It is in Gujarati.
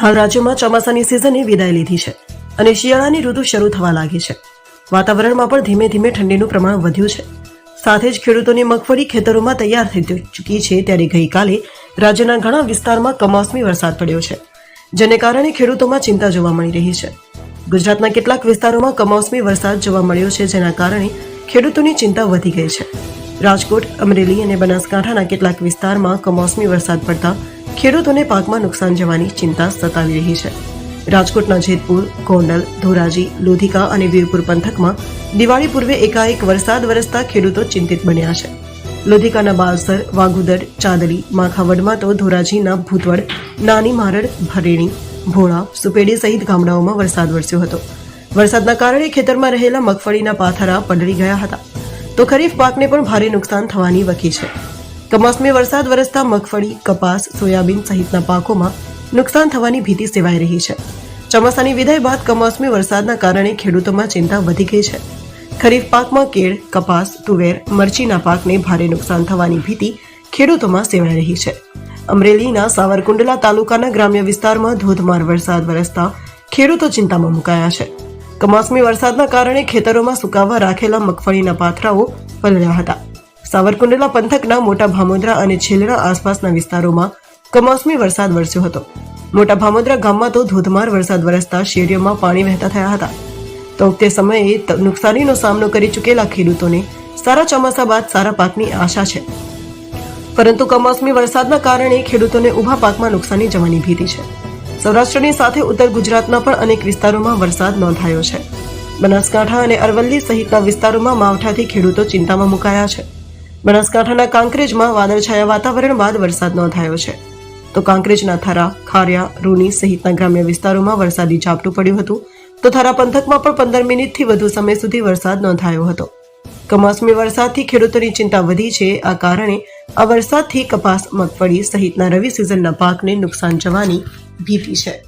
હાલ રાજ્યમાં ચોમાસાની સિઝને વિદાય લીધી છે અને શિયાળાની ઋતુ શરૂ થવા લાગી છે. વાતાવરણમાં પણ ધીમે ધીમે ઠંડીનું પ્રમાણ વધ્યું છે. સાથે જ ખેડૂતોની મગફળી ખેતરોમાં તૈયાર થઈ ચૂકી છે. ત્યારે ગઈકાલે રાજ્યના ઘણા વિસ્તારમાં કમોસમી વરસાદ પડ્યો છે, જેને કારણે ખેડૂતોમાં ચિંતા જોવા મળી રહી છે. ગુજરાતના કેટલાક વિસ્તારોમાં કમોસમી વરસાદ જોવા મળ્યો છે, જેના કારણે ખેડૂતોની ચિંતા વધી ગઈ છે. રાજકોટ, અમરેલી અને બનાસકાંઠાના કેટલાક વિસ્તારમાં કમોસમી વરસાદ પડતા ખેડૂતોને પાકમાં નુકસાન જવાની ચિંતા સતાવી રહી છે. રાજકોટના જેતપુર, ગોંડલ, ધોરાજી, લોધિકા અને વીરપુર પંથકમાં દિવાળી પૂર્વે એકાએક વરસાદ વરસતા ખેડૂતો ચિંતિત બન્યા છે. લોધિકાના બાલસર, વાઘુદર, ચાદલી, માખાવડમાં તો ધોરાજીના ભૂતવડ, નાની મારડ, ભરેણી, ભોળા, સુપેડી સહિત ગામડાઓમાં વરસાદ વરસ્યો હતો. વરસાદના કારણે ખેતરમાં રહેલા મગફળીના પાથરા પલળી ગયા હતા, તો ખરીફ પાકને પણ ભારે નુકસાન થવાની વકી છે. કમોસમી વરસાદ વરસતા મગફળી, કપાસ, સોયાબીન સહિતના પાકોમાં નુકસાન થવાની ભીતિ સેવાઈ રહી છે. ચોમાસાની વિદાય બાદ કમોસમી વરસાદના કારણે ખેડૂતોમાં ચિંતા વધી ગઈ છે. ખરીફ પાકમાં કેળ, કપાસ, તુવેર, મરચીના પાકને ભારે નુકસાન થવાની ભીતિ ખેડૂતોમાં સેવાઈ રહી છે. અમરેલીના સાવરકુંડલા તાલુકાના ગ્રામ્ય વિસ્તારમાં ધોધમાર વરસાદ વરસતા ખેડૂતો ચિંતામાં મુકાયા છે. કમોસમી વરસાદના કારણે ખેતરોમાં સુકાવવા રાખેલા મગફળીના પાથરાઓ પલળ્યા હતા. સાવરકુંડલા પંથકના મોટા ભામોદરા અને છેલડા આસપાસના વિસ્તારોમાં કમોસમી વરસાદ વરસ્યો હતો. મોટા ભામોદરા ગામમાં તો ધોધમાર વરસાદ વરસતા શેરીઓમાં પાણી વહેતા થયા હતા. તો તે સમયે નુકસાનીનો સામનો કરી ચૂકેલા ખેડૂતોને સારા ચોમાસા બાદ સારા પાકની આશા છે. પરંતુ કમોસમી વરસાદના કારણે ખેડૂતોને ઊભા પાકમાં નુકસાની જવાની ભીતિ છે. સૌરાષ્ટ્રની સાથે ઉત્તર ગુજરાતના પણ અનેક વિસ્તારોમાં વરસાદ નોંધાયો છે. બનાસકાંઠા અને અરવલ્લી સહિતના વિસ્તારોમાં માવઠાથી ખેડૂતો ચિંતામાં મુકાયા છે. બનાસકાંઠાના કાંકરેજમાં વાદળછાયા વાતાવરણ બાદ વરસાદ નોંધાયો છે, તો કાંકરેજના થરા, ખારિયા, રૂની સહિતના ગ્રામ્ય વિસ્તારોમાં વરસાદી ઝાપટું પડ્યું હતું, તો થરા પંથકમાં પણ 15 મિનિટથી વધુ સમય સુધી વરસાદ નોંધાયો હતો. કમોસમી વરસાદથી ખેડૂતોની ચિંતા વધી છે. આ કારણે આ વરસાદથી કપાસ, મગફળી સહિતના રવિ સિઝનના પાકને નુકસાન જવાની ભીતિ છે.